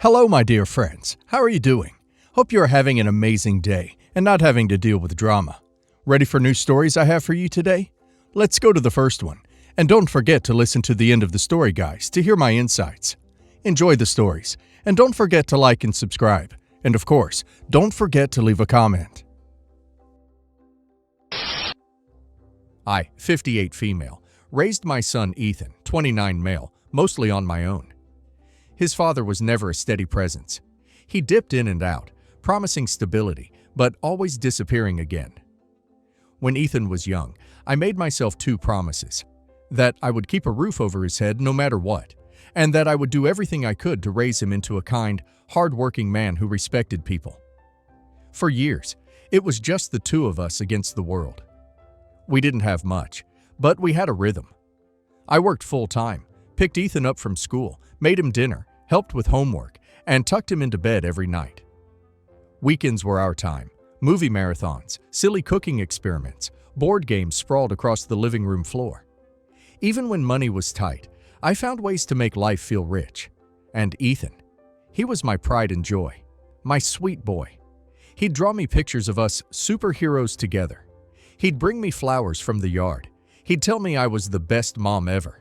Hello, my dear friends. How are you doing? Hope you are having an amazing day and not having to deal with drama. Ready for new stories I have for you today? Let's go to the first one. And don't forget to listen to the end of the story, guys, to hear my insights. Enjoy the stories, and don't forget to like and subscribe. And of course, don't forget to leave a comment. I, 58 female, raised my son Ethan, 29 male, mostly on my own. His father was never a steady presence. He dipped in and out, promising stability, but always disappearing again. When Ethan was young, I made myself two promises: that I would keep a roof over his head no matter what, and that I would do everything I could to raise him into a kind, hard-working man who respected people. For years, it was just the two of us against the world. We didn't have much, but we had a rhythm. I worked full-time, picked Ethan up from school, made him dinner, helped with homework, and tucked him into bed every night. Weekends were our time. Movie marathons, silly cooking experiments, board games sprawled across the living room floor. Even when money was tight, I found ways to make life feel rich. And Ethan, he was my pride and joy, my sweet boy. He'd draw me pictures of us superheroes together. He'd bring me flowers from the yard. He'd tell me I was the best mom ever.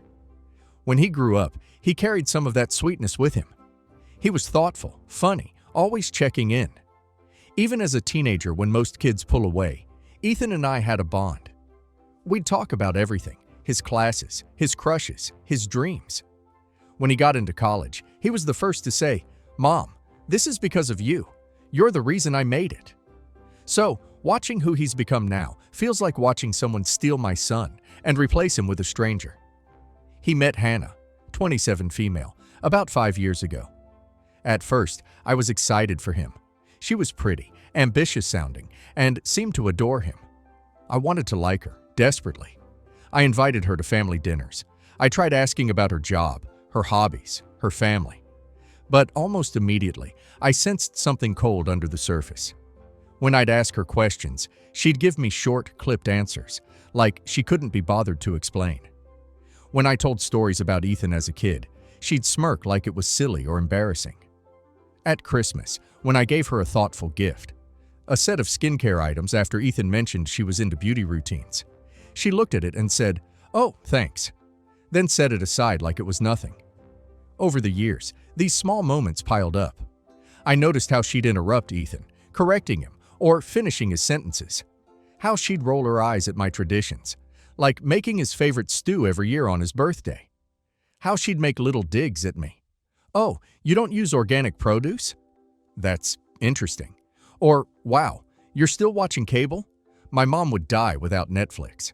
When he grew up, he carried some of that sweetness with him. He was thoughtful, funny, always checking in. Even as a teenager, when most kids pull away, Ethan and I had a bond. We'd talk about everything: his classes, his crushes, his dreams. When he got into college, he was the first to say, "Mom, this is because of you. You're the reason I made it." So, watching who he's become now feels like watching someone steal my son and replace him with a stranger. He met Hannah, 27 female, about 5 years ago. At first, I was excited for him. She was pretty, ambitious sounding, and seemed to adore him. I wanted to like her, desperately. I invited her to family dinners. I tried asking about her job, her hobbies, her family. But almost immediately, I sensed something cold under the surface. When I'd ask her questions, she'd give me short, clipped answers, like she couldn't be bothered to explain. When I told stories about Ethan as a kid, she'd smirk like it was silly or embarrassing. At Christmas, when I gave her a thoughtful gift, a set of skincare items after Ethan mentioned she was into beauty routines, she looked at it and said, "Oh, thanks," then set it aside like it was nothing. Over the years, these small moments piled up. I noticed how she'd interrupt Ethan, correcting him or finishing his sentences. How she'd roll her eyes at my traditions, like making his favorite stew every year on his birthday. How she'd make little digs at me. "Oh, you don't use organic produce? That's interesting." Or, "Wow, you're still watching cable? My mom would die without Netflix."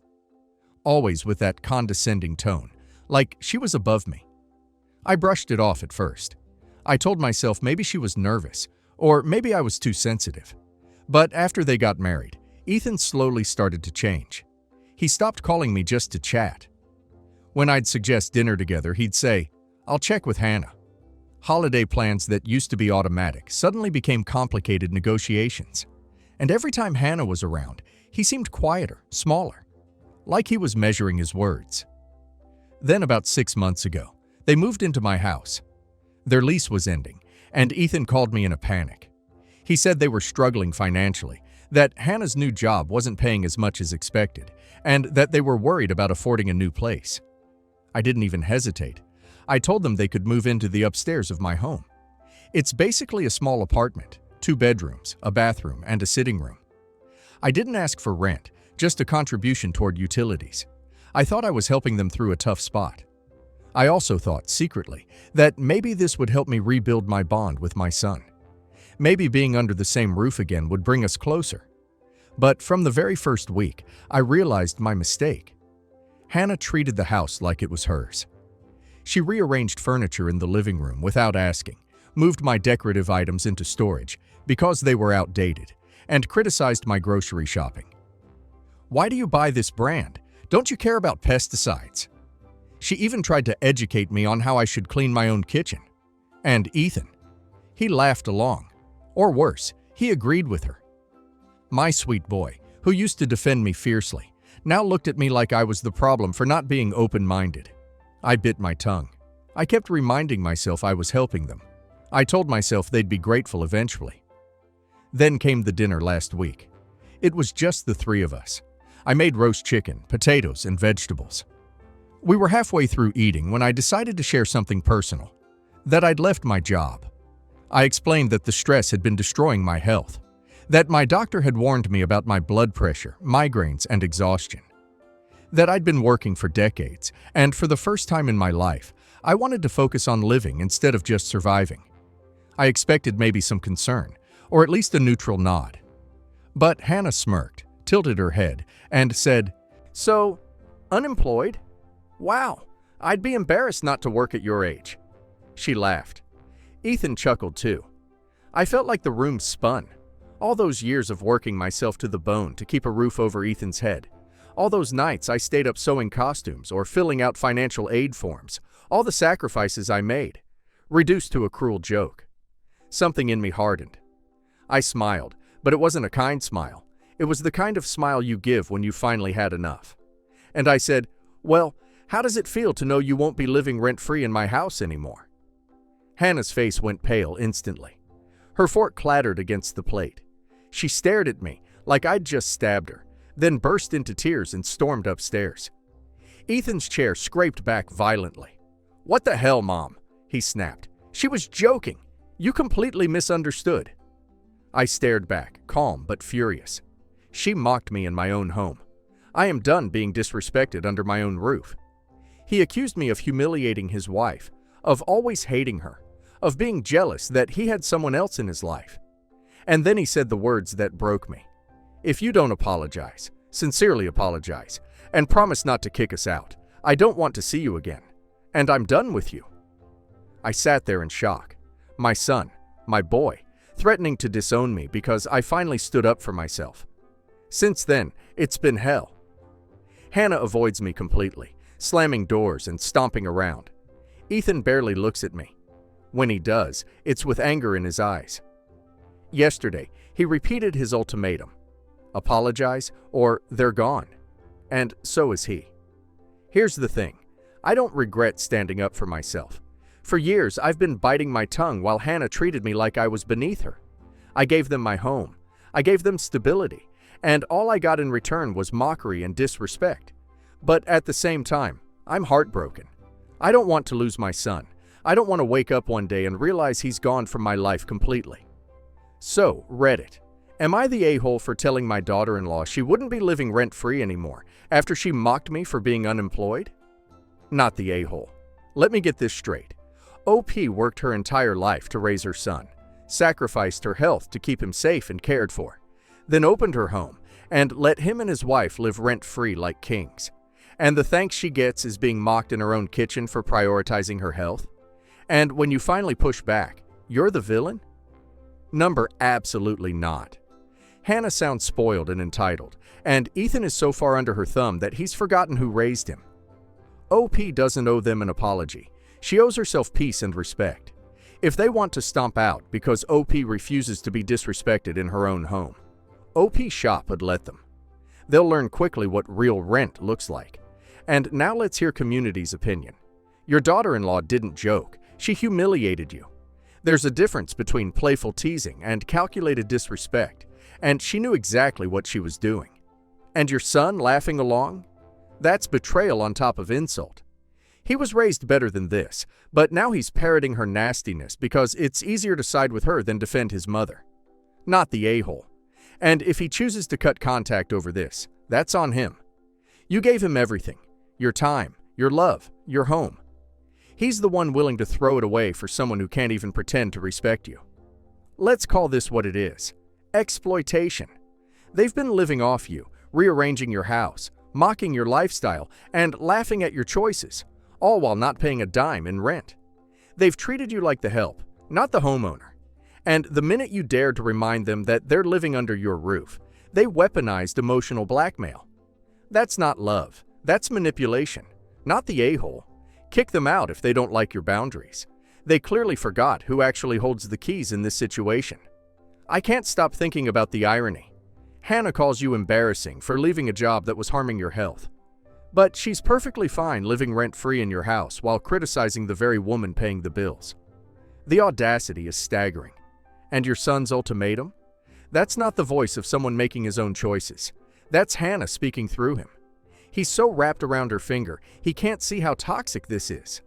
Always with that condescending tone, like she was above me. I brushed it off at first. I told myself maybe she was nervous, or maybe I was too sensitive. But after they got married, Ethan slowly started to change. He stopped calling me just to chat. When I'd suggest dinner together, he'd say, "I'll check with Hannah." Holiday plans that used to be automatic suddenly became complicated negotiations. And every time Hannah was around, he seemed quieter, smaller, like he was measuring his words. Then about 6 months ago, they moved into my house. Their lease was ending, and Ethan called me in a panic. He said they were struggling financially, that Hannah's new job wasn't paying as much as expected, and that they were worried about affording a new place. I didn't even hesitate. I told them they could move into the upstairs of my home. It's basically a small apartment, 2 bedrooms, a bathroom, and a sitting room. I didn't ask for rent, just a contribution toward utilities. I thought I was helping them through a tough spot. I also thought, secretly, that maybe this would help me rebuild my bond with my son. Maybe being under the same roof again would bring us closer. But from the very first week, I realized my mistake. Hannah treated the house like it was hers. She rearranged furniture in the living room without asking, moved my decorative items into storage because they were outdated, and criticized my grocery shopping. "Why do you buy this brand? Don't you care about pesticides?" She even tried to educate me on how I should clean my own kitchen. And Ethan, he laughed along. Or worse, he agreed with her. My sweet boy, who used to defend me fiercely, now looked at me like I was the problem for not being open-minded. I bit my tongue. I kept reminding myself I was helping them. I told myself they'd be grateful eventually. Then came the dinner last week. It was just the three of us. I made roast chicken, potatoes, and vegetables. We were halfway through eating when I decided to share something personal, that I'd left my job. I explained that the stress had been destroying my health, that my doctor had warned me about my blood pressure, migraines, and exhaustion, that I'd been working for decades, and for the first time in my life, I wanted to focus on living instead of just surviving. I expected maybe some concern, or at least a neutral nod. But Hannah smirked, tilted her head, and said, "So, unemployed? Wow, I'd be embarrassed not to work at your age." She laughed. Ethan chuckled too. I felt like the room spun. All those years of working myself to the bone to keep a roof over Ethan's head. All those nights I stayed up sewing costumes or filling out financial aid forms. All the sacrifices I made, reduced to a cruel joke. Something in me hardened. I smiled, but it wasn't a kind smile. It was the kind of smile you give when you finally had enough. And I said, "Well, how does it feel to know you won't be living rent-free in my house anymore?" Hannah's face went pale instantly. Her fork clattered against the plate. She stared at me like I'd just stabbed her, then burst into tears and stormed upstairs. Ethan's chair scraped back violently. "What the hell, Mom?" he snapped. "She was joking. You completely misunderstood." I stared back, calm but furious. She mocked me in my own home. I am done being disrespected under my own roof. He accused me of humiliating his wife, of always hating her, of being jealous that he had someone else in his life. And then he said the words that broke me. "If you don't apologize, sincerely apologize, and promise not to kick us out, I don't want to see you again. And I'm done with you." I sat there in shock. My son, my boy, threatening to disown me because I finally stood up for myself. Since then, it's been hell. Hannah avoids me completely, slamming doors and stomping around. Ethan barely looks at me. When he does, it's with anger in his eyes. Yesterday, he repeated his ultimatum. Apologize or they're gone. And so is he. Here's the thing. I don't regret standing up for myself. For years, I've been biting my tongue while Hannah treated me like I was beneath her. I gave them my home. I gave them stability. And all I got in return was mockery and disrespect. But at the same time, I'm heartbroken. I don't want to lose my son. I don't want to wake up one day and realize he's gone from my life completely. So, Reddit. Am I the a-hole for telling my daughter-in-law she wouldn't be living rent-free anymore after she mocked me for being unemployed? Not the a-hole. Let me get this straight. OP worked her entire life to raise her son, sacrificed her health to keep him safe and cared for, then opened her home and let him and his wife live rent-free like kings. And the thanks she gets is being mocked in her own kitchen for prioritizing her health? And when you finally push back, you're the villain? Number absolutely not. Hannah sounds spoiled and entitled, and Ethan is so far under her thumb that he's forgotten who raised him. OP doesn't owe them an apology. She owes herself peace and respect. If they want to stomp out because OP refuses to be disrespected in her own home, OP shop would let them. They'll learn quickly what real rent looks like. And now let's hear community's opinion. Your daughter-in-law didn't joke. She humiliated you. There's a difference between playful teasing and calculated disrespect, and she knew exactly what she was doing. And your son laughing along? That's betrayal on top of insult. He was raised better than this, but now he's parroting her nastiness because it's easier to side with her than defend his mother. Not the a-hole. And if he chooses to cut contact over this, that's on him. You gave him everything. Your time, your love, your home. He's the one willing to throw it away for someone who can't even pretend to respect you. Let's call this what it is. Exploitation. They've been living off you, rearranging your house, mocking your lifestyle, and laughing at your choices, all while not paying a dime in rent. They've treated you like the help, not the homeowner. And the minute you dared to remind them that they're living under your roof, they weaponized emotional blackmail. That's not love. That's manipulation, not the a-hole. Kick them out if they don't like your boundaries. They clearly forgot who actually holds the keys in this situation. I can't stop thinking about the irony. Hannah calls you embarrassing for leaving a job that was harming your health. But she's perfectly fine living rent-free in your house while criticizing the very woman paying the bills. The audacity is staggering. And your son's ultimatum? That's not the voice of someone making his own choices. That's Hannah speaking through him. He's so wrapped around her finger, he can't see how toxic this is.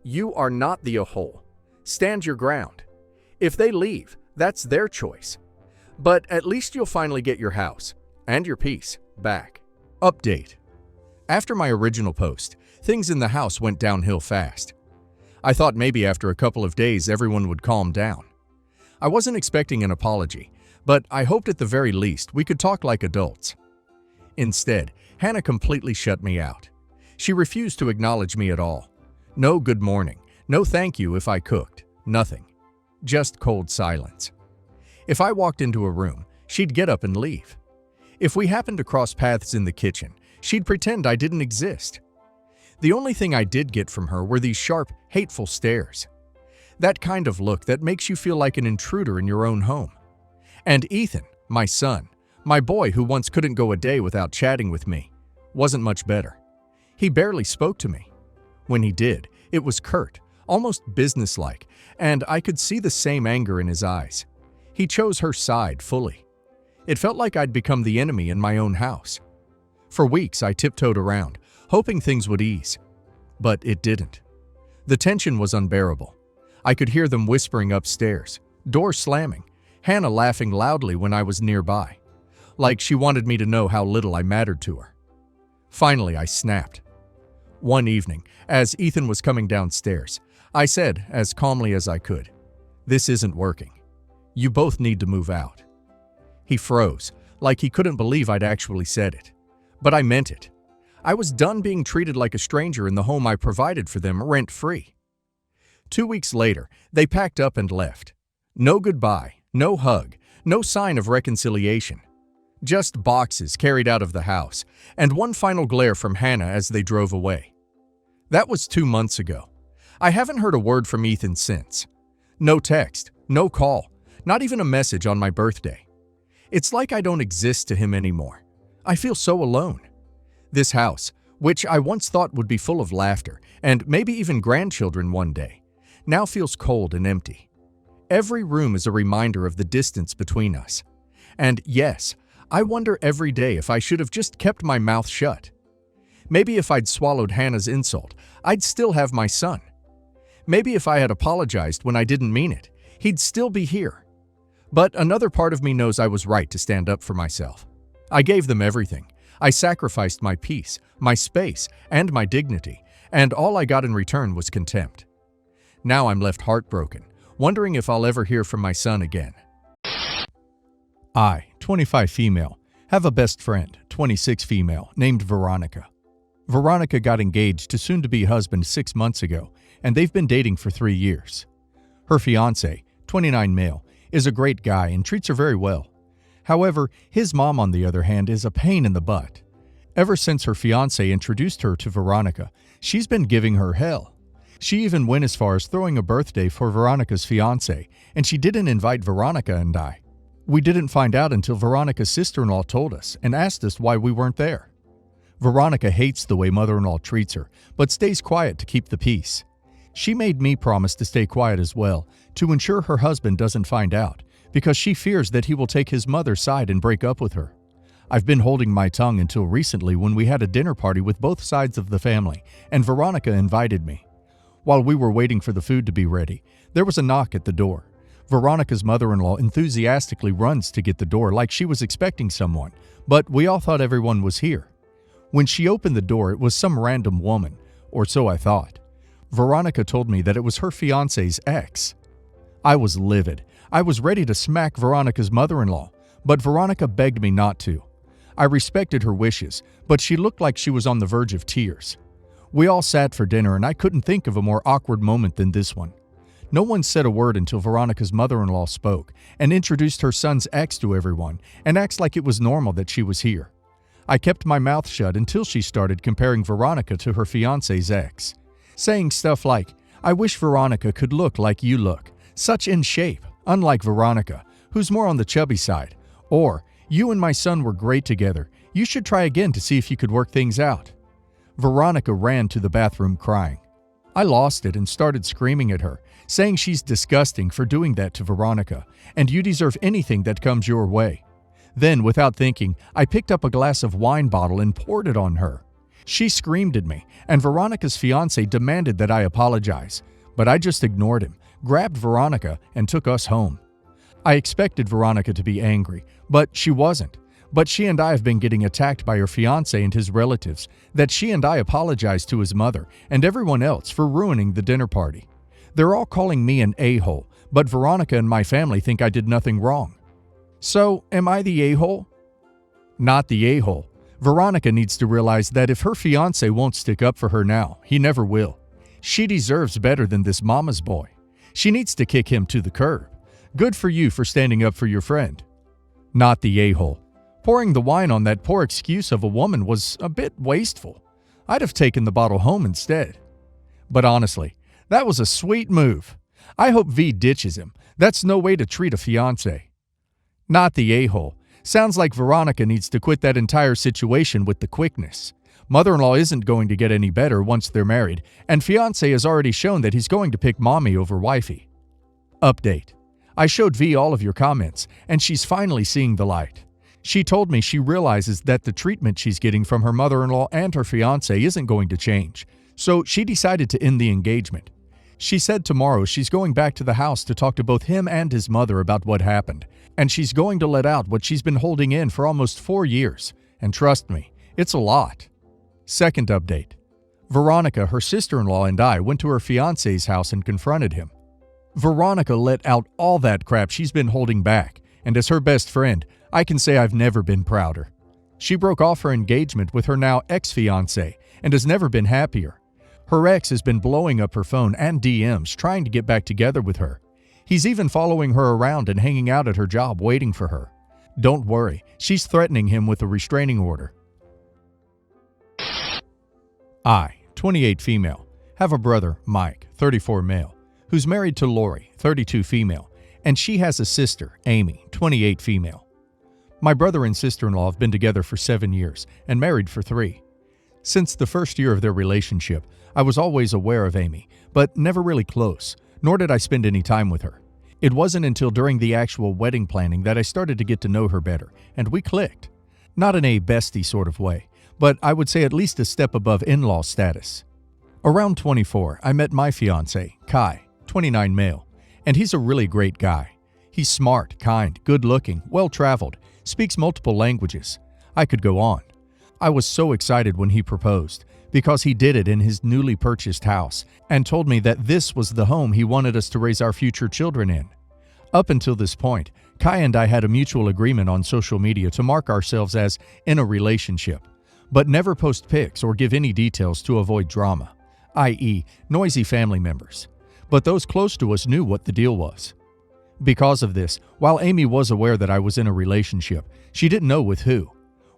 You are not the a-hole. Stand your ground. If they leave, that's their choice. But at least you'll finally get your house and your peace back. Update. After my original post, things in the house went downhill fast. I thought maybe after a couple of days everyone would calm down. I wasn't expecting an apology, but I hoped at the very least we could talk like adults. Instead, Hannah completely shut me out. She refused to acknowledge me at all. No good morning, no thank you if I cooked, nothing. Just cold silence. If I walked into a room, she'd get up and leave. If we happened to cross paths in the kitchen, she'd pretend I didn't exist. The only thing I did get from her were these sharp, hateful stares. That kind of look that makes you feel like an intruder in your own home. And Ethan, my son, my boy who once couldn't go a day without chatting with me, wasn't much better. He barely spoke to me. When he did, it was curt, almost businesslike, and I could see the same anger in his eyes. He chose her side fully. It felt like I'd become the enemy in my own house. For weeks I tiptoed around, hoping things would ease. But it didn't. The tension was unbearable. I could hear them whispering upstairs, doors slamming, Hannah laughing loudly when I was nearby, like she wanted me to know how little I mattered to her. Finally, I snapped. One evening, as Ethan was coming downstairs, I said, as calmly as I could, "This isn't working. You both need to move out." He froze, like he couldn't believe I'd actually said it. But I meant it. I was done being treated like a stranger in the home I provided for them rent-free. 2 weeks later, they packed up and left. No goodbye, no hug, no sign of reconciliation. Just boxes carried out of the house, and one final glare from Hannah as they drove away. That was 2 months ago. I haven't heard a word from Ethan since. No text, no call, not even a message on my birthday. It's like I don't exist to him anymore. I feel so alone. This house, which I once thought would be full of laughter, and maybe even grandchildren one day, now feels cold and empty. Every room is a reminder of the distance between us. And yes, I wonder every day if I should have just kept my mouth shut. Maybe if I'd swallowed Hannah's insult, I'd still have my son. Maybe if I had apologized when I didn't mean it, he'd still be here. But another part of me knows I was right to stand up for myself. I gave them everything. I sacrificed my peace, my space, and my dignity, and all I got in return was contempt. Now I'm left heartbroken, wondering if I'll ever hear from my son again. I, 25 female, have a best friend, 26 female, named Veronica. Veronica got engaged to soon-to-be husband 6 months ago, and they've been dating for 3 years. Her fiancé, 29 male, is a great guy and treats her very well. However, his mom, on the other hand, is a pain in the butt. Ever since her fiancé introduced her to Veronica, she's been giving her hell. She even went as far as throwing a birthday for Veronica's fiancé, and she didn't invite Veronica and I. We didn't find out until Veronica's sister-in-law told us and asked us why we weren't there. Veronica hates the way mother-in-law treats her, but stays quiet to keep the peace. She made me promise to stay quiet as well, to ensure her husband doesn't find out, because she fears that he will take his mother's side and break up with her. I've been holding my tongue until recently when we had a dinner party with both sides of the family, and Veronica invited me. While we were waiting for the food to be ready, there was a knock at the door. Veronica's mother-in-law enthusiastically runs to get the door like she was expecting someone, but we all thought everyone was here. When she opened the door, it was some random woman, or so I thought. Veronica told me that it was her fiancé's ex. I was livid. I was ready to smack Veronica's mother-in-law, but Veronica begged me not to. I respected her wishes, but she looked like she was on the verge of tears. We all sat for dinner, and I couldn't think of a more awkward moment than this one. No one said a word until Veronica's mother-in-law spoke and introduced her son's ex to everyone and acts like it was normal that she was here. I kept my mouth shut until she started comparing Veronica to her fiancé's ex, saying stuff like, "I wish Veronica could look like you look, such in shape, unlike Veronica, who's more on the chubby side," or "You and my son were great together, you should try again to see if you could work things out." Veronica ran to the bathroom crying. I lost it and started screaming at her, saying she's disgusting for doing that to Veronica, and you deserve anything that comes your way. Then, without thinking, I picked up a glass of wine bottle and poured it on her. She screamed at me, and Veronica's fiancé demanded that I apologize, but I just ignored him, grabbed Veronica, and took us home. I expected Veronica to be angry, but she wasn't. But she and I have been getting attacked by her fiancé and his relatives, that she and I apologized to his mother and everyone else for ruining the dinner party. They're all calling me an a-hole, but Veronica and my family think I did nothing wrong. So, am I the a-hole? Not the a-hole. Veronica needs to realize that if her fiancé won't stick up for her now, he never will. She deserves better than this mama's boy. She needs to kick him to the curb. Good for you for standing up for your friend. Not the a-hole. Pouring the wine on that poor excuse of a woman was a bit wasteful. I'd have taken the bottle home instead. But honestly, that was a sweet move. I hope V ditches him. That's no way to treat a fiancé. Not the a-hole. Sounds like Veronica needs to quit that entire situation with the quickness. Mother-in-law isn't going to get any better once they're married, and fiancé has already shown that he's going to pick mommy over wifey. Update. I showed V all of your comments, and she's finally seeing the light. She told me she realizes that the treatment she's getting from her mother-in-law and her fiancé isn't going to change, so she decided to end the engagement. She said tomorrow she's going back to the house to talk to both him and his mother about what happened, and she's going to let out what she's been holding in for almost 4 years, and trust me, it's a lot. Second update. Veronica, her sister-in-law, and I went to her fiancé's house and confronted him. Veronica let out all that crap she's been holding back, and as her best friend, I can say I've never been prouder. She broke off her engagement with her now ex-fiancé and has never been happier. Her ex has been blowing up her phone and DMs trying to get back together with her. He's even following her around and hanging out at her job waiting for her. Don't worry, she's threatening him with a restraining order. I, 28 female, have a brother, Mike, 34 male, who's married to Lori, 32 female, and she has a sister, Amy, 28 female. My brother and sister-in-law have been together for 7 years and married for 3. Since the first year of their relationship, I was always aware of Amy, but never really close, nor did I spend any time with her. It wasn't until during the actual wedding planning that I started to get to know her better, and we clicked. Not in a bestie sort of way, but I would say at least a step above in-law status. Around 24, I met my fiancé, Kai, 29 male, and he's a really great guy. He's smart, kind, good-looking, well-traveled, speaks multiple languages. I could go on. I was so excited when he proposed, because he did it in his newly purchased house and told me that this was the home he wanted us to raise our future children in. Up until this point, Kai and I had a mutual agreement on social media to mark ourselves as in a relationship, but never post pics or give any details to avoid drama, i.e., noisy family members. But those close to us knew what the deal was. Because of this, while Amy was aware that I was in a relationship, she didn't know with who.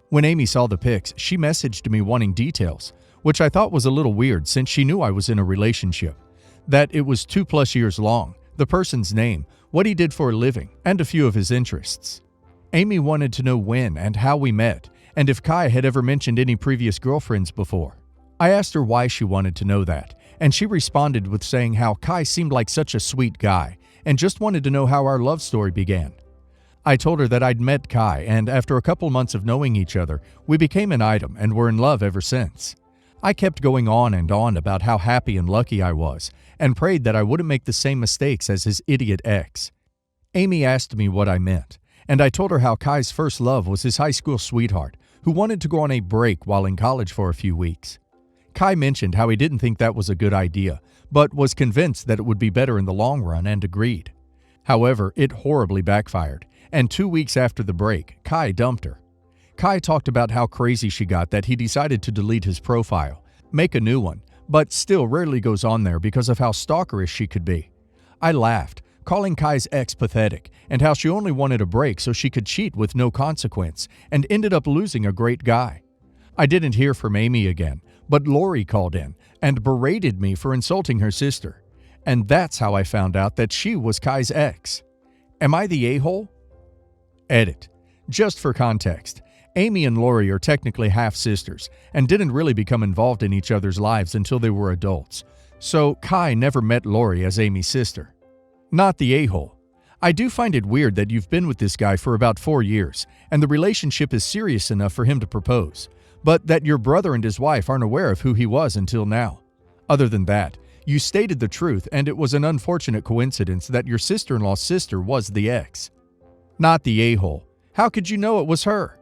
When Amy saw the pics, she messaged me wanting details, which I thought was a little weird since she knew I was in a relationship. That it was 2+ years long, the person's name, what he did for a living, and a few of his interests. Amy wanted to know when and how we met, and if Kai had ever mentioned any previous girlfriends before. I asked her why she wanted to know that, and she responded with saying how Kai seemed like such a sweet guy, and just wanted to know how our love story began. I told her that I'd met Kai, and after a couple months of knowing each other, we became an item and were in love ever since. I kept going on and on about how happy and lucky I was, and prayed that I wouldn't make the same mistakes as his idiot ex. Amy asked me what I meant, and I told her how Kai's first love was his high school sweetheart, who wanted to go on a break while in college for a few weeks. Kai mentioned how he didn't think that was a good idea, but was convinced that it would be better in the long run and agreed. However, it horribly backfired, and 2 weeks after the break, Kai dumped her. Kai talked about how crazy she got that he decided to delete his profile, make a new one, but still rarely goes on there because of how stalkerish she could be. I laughed, calling Kai's ex pathetic, and how she only wanted a break so she could cheat with no consequence, and ended up losing a great guy. I didn't hear from Amy again, but Lori called in and berated me for insulting her sister. And that's how I found out that she was Kai's ex. Am I the a-hole? Edit. Just for context, Amy and Lori are technically half-sisters and didn't really become involved in each other's lives until they were adults. So Kai never met Lori as Amy's sister. Not the a-hole. I do find it weird that you've been with this guy for about 4 years, and the relationship is serious enough for him to propose, but that your brother and his wife aren't aware of who he was until now. Other than that, you stated the truth, and it was an unfortunate coincidence that your sister-in-law's sister was the ex. Not the a-hole. How could you know it was her?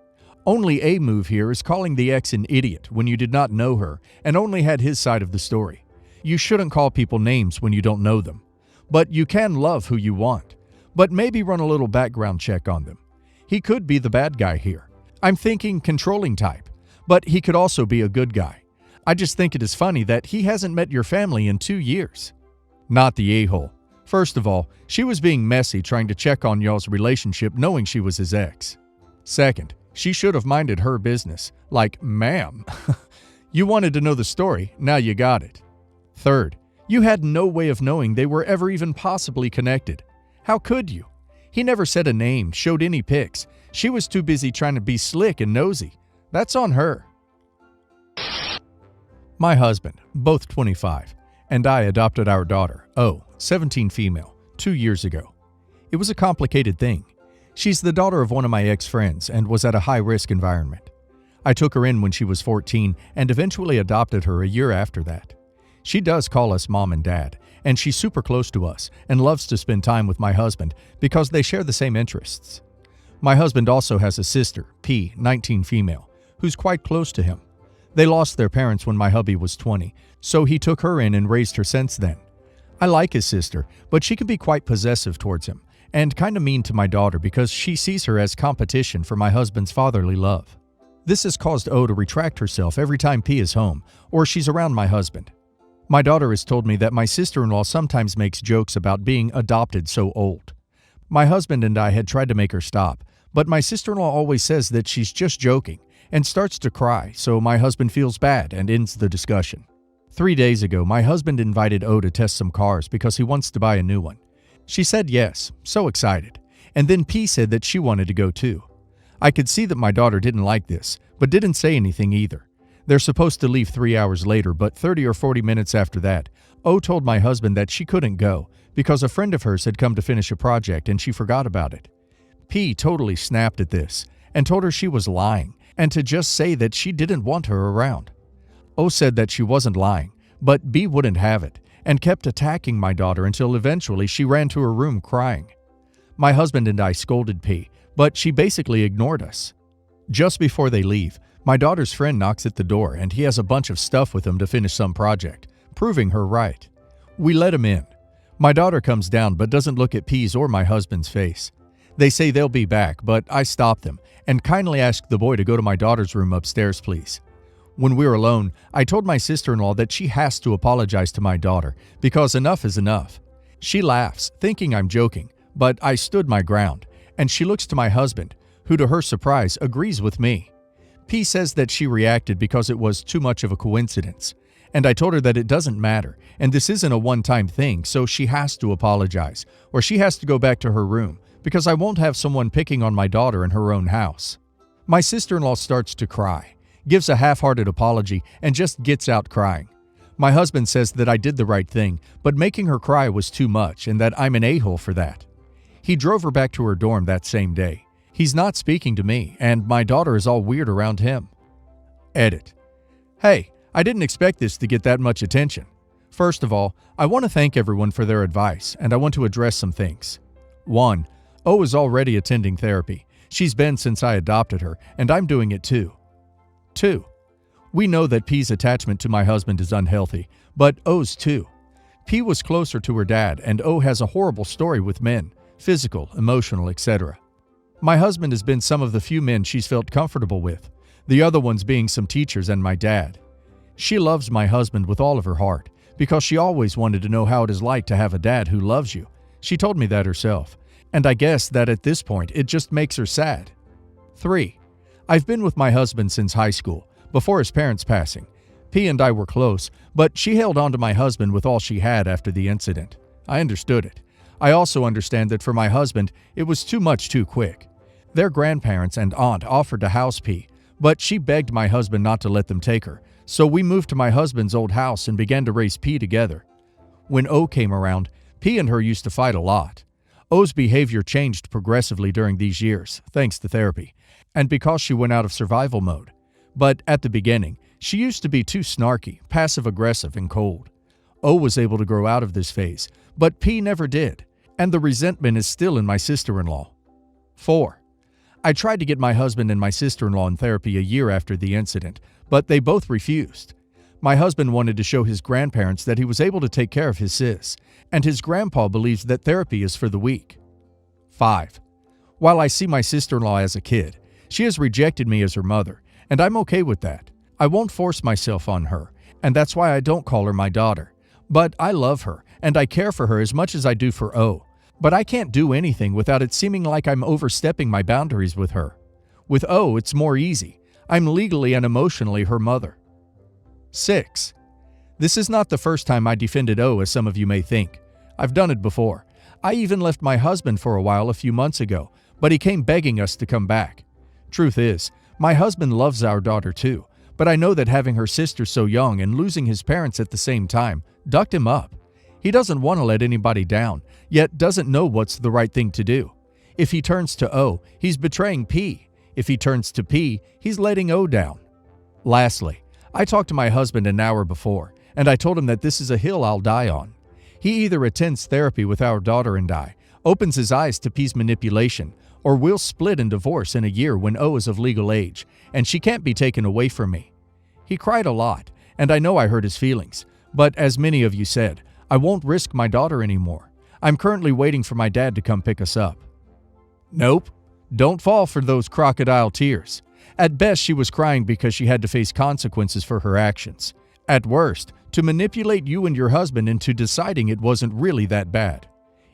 Only a move here is calling the ex an idiot when you did not know her and only had his side of the story. You shouldn't call people names when you don't know them. But you can love who you want. But maybe run a little background check on them. He could be the bad guy here. I'm thinking controlling type, but he could also be a good guy. I just think it is funny that he hasn't met your family in 2 years. Not the a-hole. First of all, she was being messy trying to check on y'all's relationship knowing she was his ex. Second, she should have minded her business. Like, ma'am. You wanted to know the story, now you got it. Third, you had no way of knowing they were ever even possibly connected. How could you? He never said a name, showed any pics. She was too busy trying to be slick and nosy. That's on her. My husband, both 25, and I adopted our daughter, 17 female, 2 years ago. It was a complicated thing. She's the daughter of one of my ex-friends and was at a high-risk environment. I took her in when she was 14 and eventually adopted her a year after that. She does call us mom and dad, and she's super close to us and loves to spend time with my husband because they share the same interests. My husband also has a sister, P, 19 female, who's quite close to him. They lost their parents when my hubby was 20, so he took her in and raised her since then. I like his sister, but she can be quite possessive towards him and kind of mean to my daughter because she sees her as competition for my husband's fatherly love. This has caused O to retract herself every time P is home or she's around my husband. My daughter has told me that my sister-in-law sometimes makes jokes about being adopted so old. My husband and I had tried to make her stop, but my sister-in-law always says that she's just joking and starts to cry, so my husband feels bad and ends the discussion. 3 days ago, my husband invited O to test some cars because he wants to buy a new one. She said yes, so excited, and then P said that she wanted to go too. I could see that my daughter didn't like this, but didn't say anything either. They're supposed to leave 3 hours later, but 30 or 40 minutes after that, O told my husband that she couldn't go because a friend of hers had come to finish a project and she forgot about it. P totally snapped at this and told her she was lying and to just say that she didn't want her around. O said that she wasn't lying, but B wouldn't have it and kept attacking my daughter until eventually she ran to her room crying. My husband and I scolded P, but she basically ignored us. Just before they leave, my daughter's friend knocks at the door and he has a bunch of stuff with him to finish some project, proving her right. We let him in. My daughter comes down but doesn't look at P's or my husband's face. They say they'll be back, but I stop them and kindly ask the boy to go to my daughter's room upstairs, please. When we're alone, I told my sister-in-law that she has to apologize to my daughter because enough is enough. She laughs, thinking I'm joking, but I stood my ground, and she looks to my husband, who to her surprise agrees with me. P says that she reacted because it was too much of a coincidence, and I told her that it doesn't matter, and this isn't a one-time thing, so she has to apologize, or she has to go back to her room, because I won't have someone picking on my daughter in her own house. My sister-in-law starts to cry, gives a half-hearted apology, and just gets out crying. My husband says that I did the right thing, but making her cry was too much and that I'm an a-hole for that. He drove her back to her dorm that same day. He's not speaking to me, and my daughter is all weird around him. Edit. Hey, I didn't expect this to get that much attention. First of all, I want to thank everyone for their advice, and I want to address some things. 1. O is already attending therapy. She's been since I adopted her, and I'm doing it too. 2. We know that P's attachment to my husband is unhealthy, but O's too. P was closer to her dad, and O has a horrible story with men, physical, emotional, etc. My husband has been some of the few men she's felt comfortable with, the other ones being some teachers and my dad. She loves my husband with all of her heart, because she always wanted to know how it is like to have a dad who loves you. She told me that herself, and I guess that at this point it just makes her sad. 3. I've been with my husband since high school, before his parents' passing. P and I were close, but she held on to my husband with all she had after the incident. I understood it. I also understand that for my husband, it was too much too quick. Their grandparents and aunt offered to house P, but she begged my husband not to let them take her, so we moved to my husband's old house and began to raise P together. When O came around, P and her used to fight a lot. O's behavior changed progressively during these years, thanks to therapy, and because she went out of survival mode. But at the beginning, she used to be too snarky, passive-aggressive, and cold. O was able to grow out of this phase, but P never did, and the resentment is still in my sister-in-law. 4. I tried to get my husband and my sister-in-law in therapy a year after the incident, but they both refused. My husband wanted to show his grandparents that he was able to take care of his sis, and his grandpa believes that therapy is for the weak. 5. While I see my sister-in-law as a kid, she has rejected me as her mother, and I'm okay with that. I won't force myself on her, and that's why I don't call her my daughter. But I love her, and I care for her as much as I do for O. But I can't do anything without it seeming like I'm overstepping my boundaries with her. With O, it's more easy. I'm legally and emotionally her mother. 6. This is not the first time I defended O, as some of you may think. I've done it before. I even left my husband for a while a few months ago, but he came begging us to come back. Truth is, my husband loves our daughter too, but I know that having her sister so young and losing his parents at the same time ducked him up. He doesn't want to let anybody down, yet doesn't know what's the right thing to do. If he turns to O, he's betraying P. If he turns to P, he's letting O down. Lastly, I talked to my husband an hour before, and I told him that this is a hill I'll die on. He either attends therapy with our daughter and I, opens his eyes to P's manipulation, or we'll split and divorce in a year when O is of legal age, and she can't be taken away from me. He cried a lot, and I know I hurt his feelings, but as many of you said, I won't risk my daughter anymore. I'm currently waiting for my dad to come pick us up. Nope, don't fall for those crocodile tears. At best, she was crying because she had to face consequences for her actions. At worst, to manipulate you and your husband into deciding it wasn't really that bad.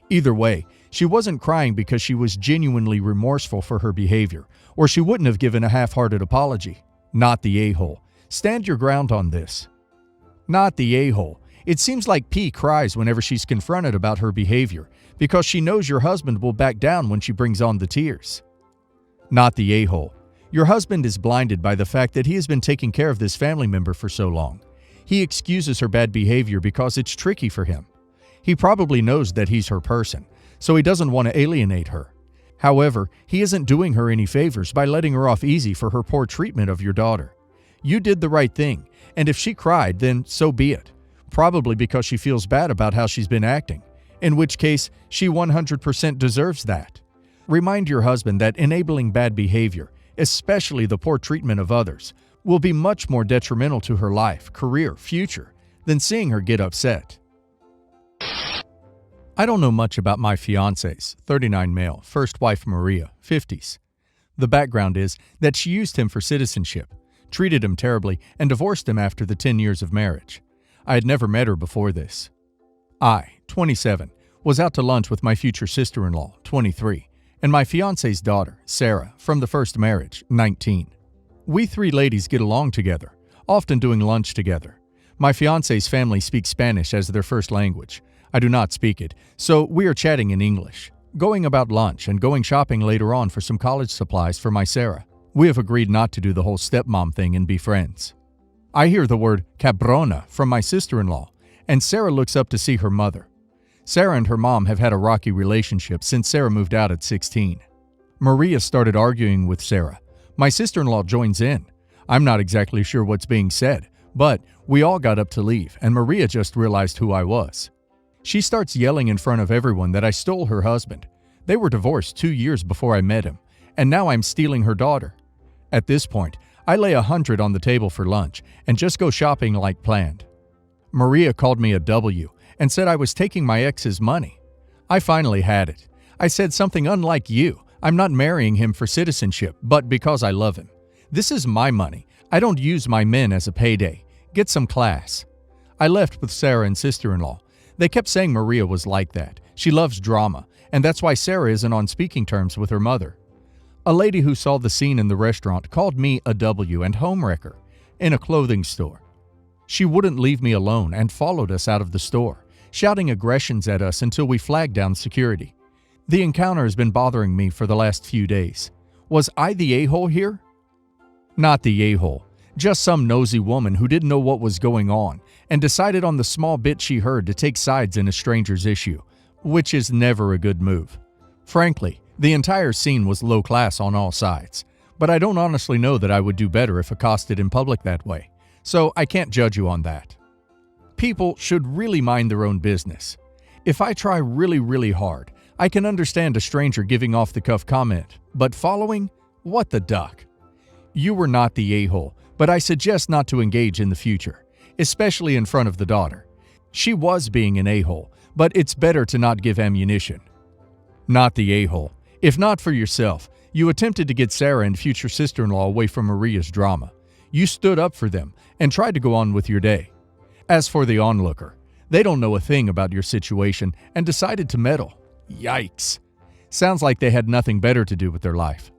Either way, she wasn't crying because she was genuinely remorseful for her behavior, or she wouldn't have given a half-hearted apology. Not the a-hole. Stand your ground on this. Not the a-hole. It seems like P cries whenever she's confronted about her behavior because she knows your husband will back down when she brings on the tears. Not the a-hole. Your husband is blinded by the fact that he has been taking care of this family member for so long. He excuses her bad behavior because it's tricky for him. He probably knows that he's her person, so he doesn't want to alienate her. However, he isn't doing her any favors by letting her off easy for her poor treatment of your daughter. You did the right thing, and if she cried, then so be it. Probably because she feels bad about how she's been acting, in which case she 100% deserves that. Remind your husband that enabling bad behavior, especially the poor treatment of others, will be much more detrimental to her life, career, future, than seeing her get upset. I don't know much about my fiancé's, 39 male, first wife Maria, 50s. The background is that she used him for citizenship, treated him terribly, and divorced him after the 10 years of marriage. I had never met her before this. I, 27, was out to lunch with my future sister-in-law, 23, and my fiancé's daughter, Sarah, from the first marriage, 19. We three ladies get along together, often doing lunch together. My fiancé's family speaks Spanish as their first language. I do not speak it, so we are chatting in English, going about lunch and going shopping later on for some college supplies for my Sarah. We have agreed not to do the whole stepmom thing and be friends. I hear the word cabrona from my sister-in-law, and Sarah looks up to see her mother. Sarah and her mom have had a rocky relationship since Sarah moved out at 16. Maria started arguing with Sarah. My sister-in-law joins in. I'm not exactly sure what's being said, but we all got up to leave, and Maria just realized who I was. She starts yelling in front of everyone that I stole her husband. They were divorced 2 years before I met him, and now I'm stealing her daughter. At this point, I lay 100 on the table for lunch and just go shopping like planned. Maria called me a W and said I was taking my ex's money. I finally had it. I said something unlike you. I'm not marrying him for citizenship, but because I love him. This is my money. I don't use my men as a payday. Get some class. I left with Sarah and sister-in-law. They kept saying Maria was like that. She loves drama, and that's why Sarah isn't on speaking terms with her mother. A lady who saw the scene in the restaurant called me a W and homewrecker in a clothing store. She wouldn't leave me alone and followed us out of the store, shouting aggressions at us until we flagged down security. The encounter has been bothering me for the last few days. Was I the a-hole here? Not the a-hole, just some nosy woman who didn't know what was going on and decided on the small bit she heard to take sides in a stranger's issue, which is never a good move. Frankly, the entire scene was low class on all sides, but I don't honestly know that I would do better if accosted in public that way, so I can't judge you on that. People should really mind their own business. If I try really hard, I can understand a stranger giving off-the-cuff comment, but following? What the duck? You were not the a-hole, but I suggest not to engage in the future, especially in front of the daughter. She was being an a-hole, but it's better to not give ammunition. Not the a-hole. If not for yourself, you attempted to get Sarah and future sister-in-law away from Maria's drama. You stood up for them and tried to go on with your day. As for the onlooker, they don't know a thing about your situation and decided to meddle. Yikes. Sounds like they had nothing better to do with their life.